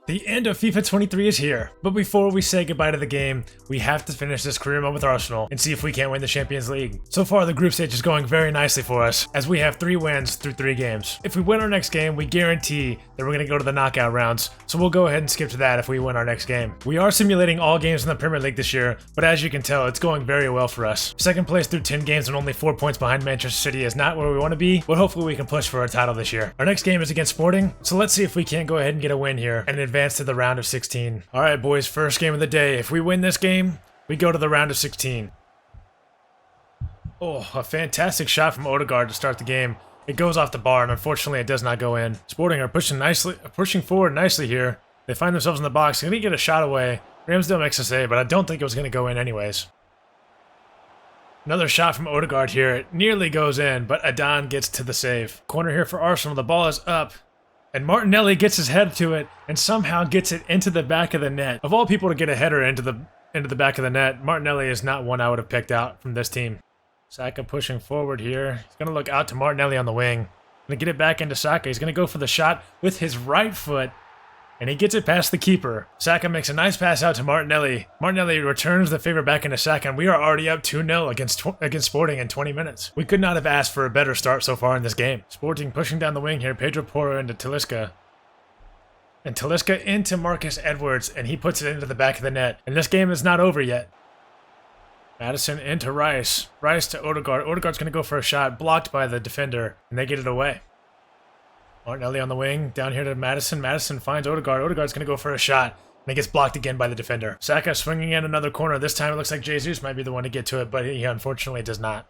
The end of FIFA 23 is here, but before we say goodbye to the game, we have to finish this career mode with Arsenal and see if we can't win the Champions League. So far, the group stage is going very nicely for us, as we have 3 wins through 3 games. If we win our next game, we guarantee that we're going to go to the knockout rounds, so we'll go ahead and skip to that if we win our next game. We are simulating all games in the Premier League this year, but as you can tell, it's going very well for us. Second place through 10 games and only 4 points behind Manchester City is not where we want to be, but hopefully we can push for a title this year. Our next game is against Sporting, so let's see if we can't go ahead and get a win here and advance to the round of 16. Alright boys, first game of the day. If we win this game, we go to the round of 16. Oh, a fantastic shot from Odegaard to start the game. It goes off the bar and unfortunately it does not go in. Sporting are pushing forward nicely here. They find themselves in the box. They're going to get a shot away. Ramsdale makes a save, but I don't think it was going to go in anyways. Another shot from Odegaard here. It nearly goes in, but Adan gets to the save. Corner here for Arsenal. The ball is up. And Martinelli gets his head to it and somehow gets it into the back of the net. Of all people to get a header into the back of the net, Martinelli is not one I would have picked out from this team. Saka pushing forward here. He's going to look out to Martinelli on the wing. Going to get it back into Saka. He's going to go for the shot with his right foot. And he gets it past the keeper. Saka makes a nice pass out to Martinelli. Martinelli returns the favor back into Saka, and we are already up 2-0 against Sporting in 20 minutes. We could not have asked for a better start so far in this game. Sporting pushing down the wing here. Pedro Porro into Talisca. And Talisca into Marcus Edwards, and he puts it into the back of the net. And this game is not over yet. Maddison into Rice. Rice to Odegaard. Odegaard's going to go for a shot, blocked by the defender, and they get it away. Martinelli on the wing, down here to Maddison. Maddison finds Odegaard. Odegaard's going to go for a shot, and it gets blocked again by the defender. Saka swinging in another corner. This time it looks like Jesus might be the one to get to it, but he unfortunately does not.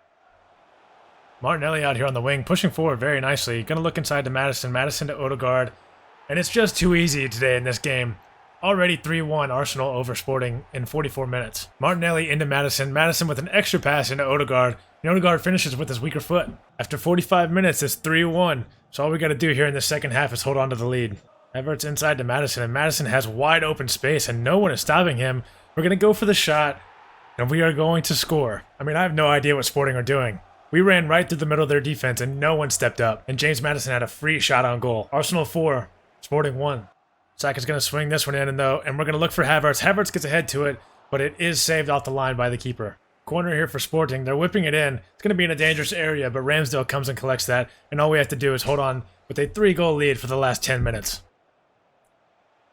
Martinelli out here on the wing, pushing forward very nicely. Going to look inside to Maddison. Maddison to Odegaard. And it's just too easy today in this game. Already 3-1 Arsenal over Sporting in 44 minutes. Martinelli into Maddison. Maddison with an extra pass into Odegaard. And Odegaard finishes with his weaker foot. After 45 minutes, it's 3-1. So all we got to do here in the second half is hold on to the lead. Everett's inside to Maddison, and Maddison has wide open space, and no one is stopping him. We're going to go for the shot, and we are going to score. I mean, I have no idea what Sporting are doing. We ran right through the middle of their defense, and no one stepped up. And James Maddison had a free shot on goal. Arsenal 4, Sporting 1. Saka's going to swing this one in, though, and we're going to look for Havertz. Havertz gets ahead to it, but it is saved off the line by the keeper. Corner here for Sporting. They're whipping it in. It's going to be in a dangerous area, but Ramsdale comes and collects that, and all we have to do is hold on with a 3-goal lead for the last 10 minutes.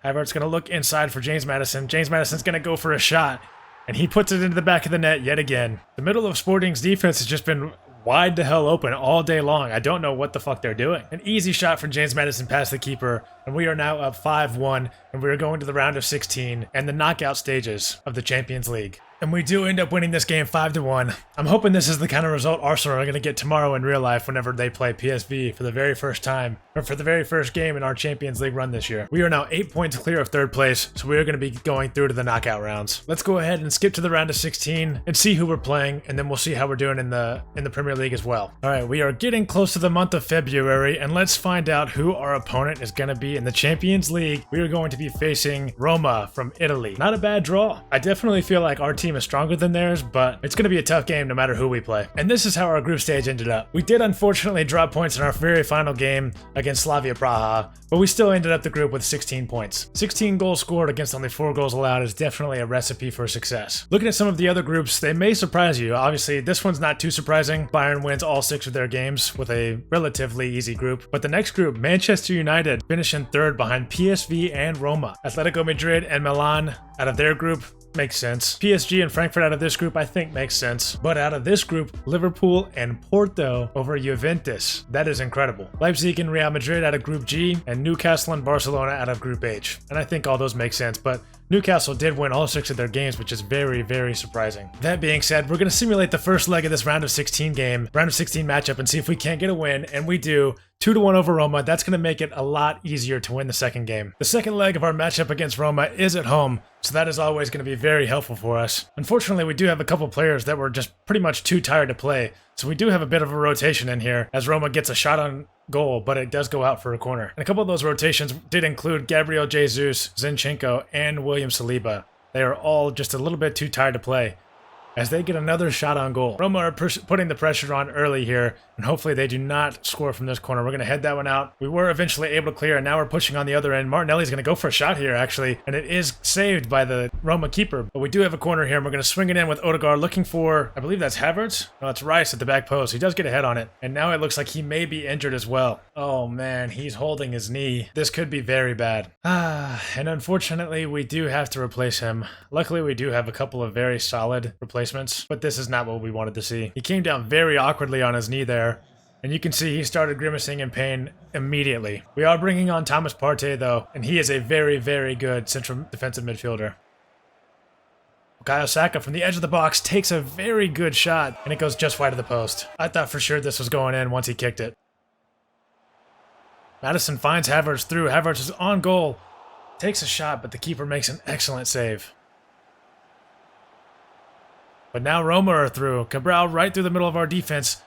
Havertz going to look inside for James Maddison. James Maddison's going to go for a shot, and he puts it into the back of the net yet again. The middle of Sporting's defense has just been wide the hell open all day long. I don't know what the fuck they're doing. An easy shot from James Maddison past the keeper, and we are now up 5-1, and we are going to the round of 16 and the knockout stages of the Champions League. And we do end up winning this game 5-1. I'm hoping this is the kind of result Arsenal are going to get tomorrow in real life whenever they play PSV for the very first time, or for the very first game in our Champions League run this year. We are now 8 points clear of 3rd place, so we are going to be going through to the knockout rounds. Let's go ahead and skip to the round of 16 and see who we're playing, and then we'll see how we're doing in the Premier League as well. Alright, we are getting close to the month of February, and let's find out who our opponent is going to be in the Champions League. We are going to be facing Roma from Italy. Not a bad draw. I definitely feel like our team is stronger than theirs, but it's going to be a tough game no matter who we play. And this is how our group stage ended up. We did unfortunately drop points in our very final game against Slavia Praha, but we still ended up the group with 16 points. 16 goals scored against only 4 goals allowed is definitely a recipe for success. Looking at some of the other groups, they may surprise you. Obviously, this one's not too surprising. Bayern wins all 6 of their games with a relatively easy group. But the next group, Manchester United, finish in 3rd behind PSV and Roma. Atletico Madrid and Milan out of their group makes sense. PSG and Frankfurt out of this group I think makes sense. But out of this group, Liverpool and Porto over Juventus. That is incredible. Leipzig and Real Madrid out of Group G, and Newcastle and Barcelona out of Group H. And I think all those make sense, but Newcastle did win all 6 of their games, which is very, very surprising. That being said, we're going to simulate the first leg of this round of 16 matchup and see if we can't get a win, and we do. 2-1 over Roma. That's going to make it a lot easier to win the second game. The second leg of our matchup against Roma is at home, so that is always going to be very helpful for us. Unfortunately, we do have a couple players that were just pretty much too tired to play, so we do have a bit of a rotation in here as Roma gets a shot on goal, but it does go out for a corner. And a couple of those rotations did include Gabriel Jesus, Zinchenko, and William Saliba. They are all just a little bit too tired to play. as they get another shot on goal. Roma are putting the pressure on early here, and hopefully they do not score from this corner. We're going to head that one out. We were eventually able to clear, and now we're pushing on the other end. Martinelli's going to go for a shot here, actually, and it is saved by the Roma keeper. But we do have a corner here, and we're going to swing it in with Odegaard looking for, I believe that's Havertz? No, it's Rice at the back post. He does get a head on it, and now it looks like he may be injured as well. Oh man, he's holding his knee. This could be very bad. And unfortunately, we do have to replace him. Luckily, we do have a couple of very solid replacements, but this is not what we wanted to see. He came down very awkwardly on his knee there, and you can see he started grimacing in pain immediately. We are bringing on Thomas Partey though, and he is a very, very good central defensive midfielder. Bukayo Saka from the edge of the box takes a very good shot, and it goes just wide of the post. I thought for sure this was going in once he kicked it. Maddison finds Havertz through. Havertz is on goal. Takes a shot, but the keeper makes an excellent save. But now Roma are through. Cabral right through the middle of our defense.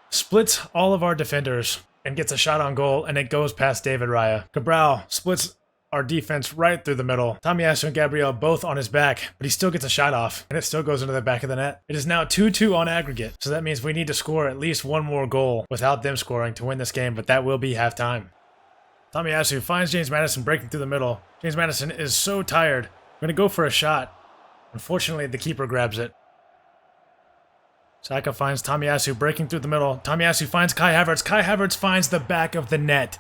Splits all of our defenders and gets a shot on goal, and it goes past David Raya. Cabral splits our defense right through the middle. Tomiyasu and Gabriel both on his back, but he still gets a shot off, and it still goes into the back of the net. It is now 2-2 on aggregate, so that means we need to score at least one more goal without them scoring to win this game, but that will be halftime. Tomiyasu finds James Maddison breaking through the middle. James Maddison is so tired. Going to go for a shot. Unfortunately, the keeper grabs it. Saka finds Tomiyasu breaking through the middle. Tomiyasu finds Kai Havertz. Kai Havertz finds the back of the net.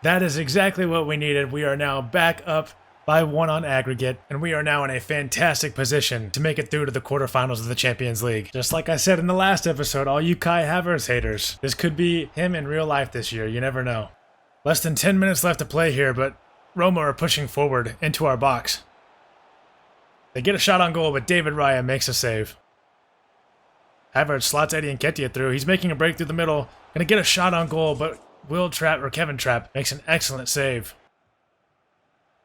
That is exactly what we needed. We are now back up by 1 on aggregate, and we are now in a fantastic position to make it through to the quarterfinals of the Champions League. Just like I said in the last episode, all you Kai Havertz haters, this could be him in real life this year. You never know. Less than 10 minutes left to play here, but Roma are pushing forward into our box. They get a shot on goal, but David Raya makes a save. Havertz slots Eddie Nketiah through. He's making a break through the middle. Gonna get a shot on goal, but Kevin Trapp makes an excellent save.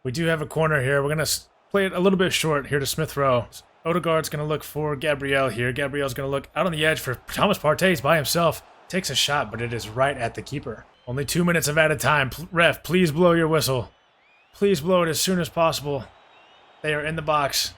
We do have a corner here. We're gonna play it a little bit short here to Smith Rowe. Odegaard's gonna look for Gabriel here. Gabriel's gonna look out on the edge for Thomas Partey. He's by himself. Takes a shot, but it is right at the keeper. Only 2 minutes of added time. Ref, please blow your whistle. Please blow it as soon as possible. They are in the box.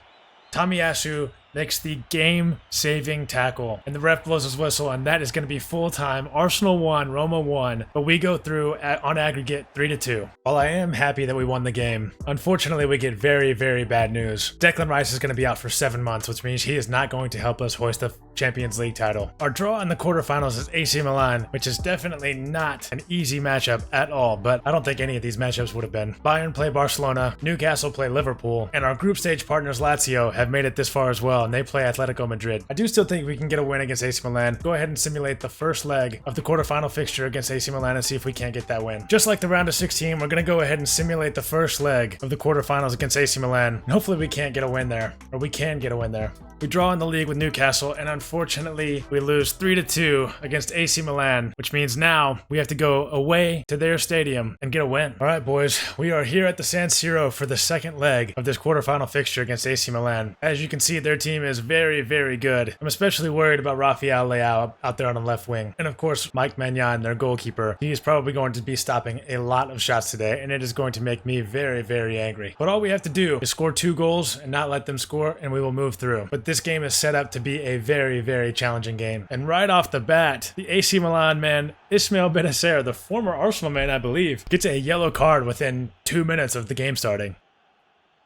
Tomiyasu makes the game-saving tackle, and the ref blows his whistle, and that is going to be full-time. Arsenal 1, Roma 1, but we go through on aggregate 3-2. While I am happy that we won the game, unfortunately we get very, very bad news. Declan Rice is going to be out for 7 months, which means he is not going to help us hoist the Champions League title. Our draw in the quarterfinals is AC Milan, which is definitely not an easy matchup at all, but I don't think any of these matchups would have been. Bayern play Barcelona, Newcastle play Liverpool, and our group stage partners Lazio have made it this far as well, and they play Atletico Madrid. I do still think we can get a win against AC Milan. Go ahead and simulate the first leg of the quarterfinal fixture against AC Milan and see if we can't get that win. Just like the round of 16, we're going to go ahead and simulate the first leg of the quarterfinals against AC Milan. And hopefully we can't get a win there, or we can get a win there. We draw in the league with Newcastle, and unfortunately, we lose 3-2 against AC Milan, which means now we have to go away to their stadium and get a win. All right, boys, we are here at the San Siro for the second leg of this quarterfinal fixture against AC Milan. As you can see, their team is very, very good. I'm especially worried about Rafael Leao out there on the left wing. And of course, Mike Maignan, their goalkeeper. He is probably going to be stopping a lot of shots today, and it is going to make me very, very angry. But all we have to do is score 2 goals and not let them score, and we will move through. But this game is set up to be a very, very challenging game. And right off the bat, the AC Milan man, Ismail Benacer, the former Arsenal man, I believe, gets a yellow card within 2 minutes of the game starting.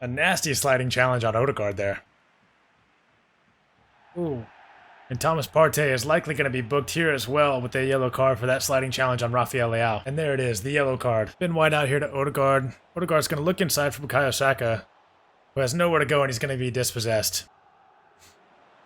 A nasty sliding challenge on Odegaard there. Ooh. And Thomas Partey is likely going to be booked here as well with a yellow card for that sliding challenge on Rafael Leao. And there it is, the yellow card. Ben White out here to Odegaard. Odegaard's going to look inside for Bukayo Saka, who has nowhere to go, and he's going to be dispossessed.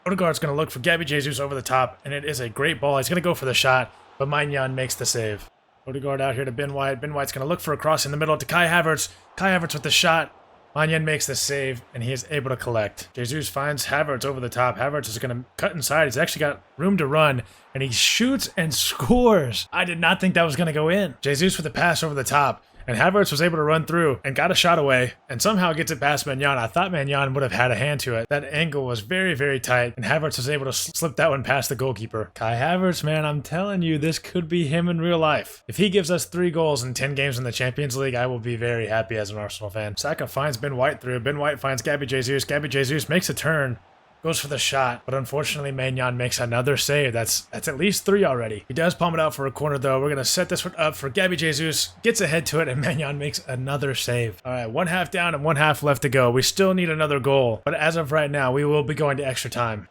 Odegaard's going to look for Gabby Jesus over the top, and it is a great ball. He's going to go for the shot, but Maignan makes the save. Odegaard out here to Ben White. Ben White's going to look for a cross in the middle to Kai Havertz. Kai Havertz with the shot. Maignan makes the save, and he is able to collect. Jesus finds Havertz over the top. Havertz is going to cut inside. He's actually got room to run, and he shoots and scores. I did not think that was going to go in. Jesus with the pass over the top. And Havertz was able to run through and got a shot away and somehow gets it past Maignan. I thought Maignan would have had a hand to it. That angle was very, very tight, and Havertz was able to slip that one past the goalkeeper. Kai Havertz, man, I'm telling you, this could be him in real life. If he gives us 3 goals in 10 games in the Champions League, I will be very happy as an Arsenal fan. Saka finds Ben White through. Ben White finds Gabby Jesus. Gabby Jesus makes a turn, goes for the shot, but unfortunately Maignan makes another save. That's at least 3 already. He does palm it out for a corner though. We're going to set this one up for Gabby Jesus, gets ahead to it, and Maignan makes another save. All right, 1/2 down and 1/2 left to go. We still need another goal, but as of right now, we will be going to extra time.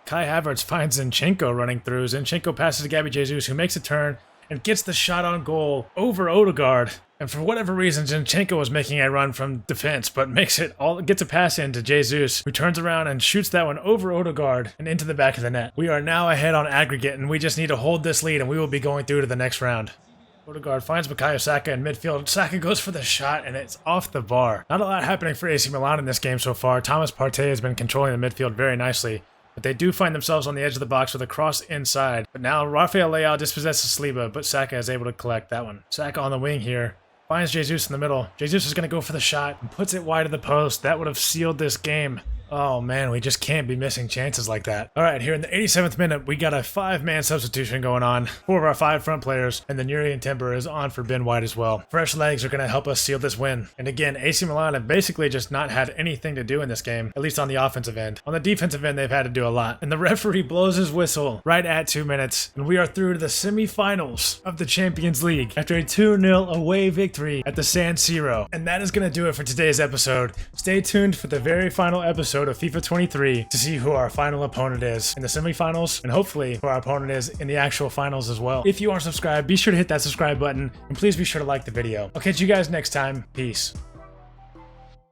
Kai Havertz finds Zinchenko running through. Zinchenko passes to Gabby Jesus, who makes a turn and gets the shot on goal over Odegaard. And for whatever reason, Zinchenko was making a run from defense, but gets a pass into Jesus, who turns around and shoots that one over Odegaard and into the back of the net. We are now ahead on aggregate, and we just need to hold this lead, and we will be going through to the next round. Odegaard finds Bukayo Saka in midfield. Saka goes for the shot, and it's off the bar. Not a lot happening for AC Milan in this game so far. Thomas Partey has been controlling the midfield very nicely, but they do find themselves on the edge of the box with a cross inside. But now Rafael Leao dispossesses Saliba, but Saka is able to collect that one. Saka on the wing here. Finds Jesus in the middle. Jesus is going to go for the shot and puts it wide of the post. That would have sealed this game. Oh man, we just can't be missing chances like that. All right, here in the 87th minute, we got a 5-man substitution going on. 4 of our 5 front players, and then Yuri and Timber is on for Ben White as well. Fresh legs are going to help us seal this win. And again, AC Milan have basically just not had anything to do in this game, at least on the offensive end. On the defensive end, they've had to do a lot. And the referee blows his whistle right at 2 minutes, and we are through to the semifinals of the Champions League after a 2-0 away victory at the San Siro. And that is going to do it for today's episode. Stay tuned for the very final episode of FIFA 23 to see who our final opponent is in the semifinals, and hopefully who our opponent is in the actual finals as well. If you aren't subscribed, be sure to hit that subscribe button, and please be sure to like the video. I'll catch you guys next time. Peace.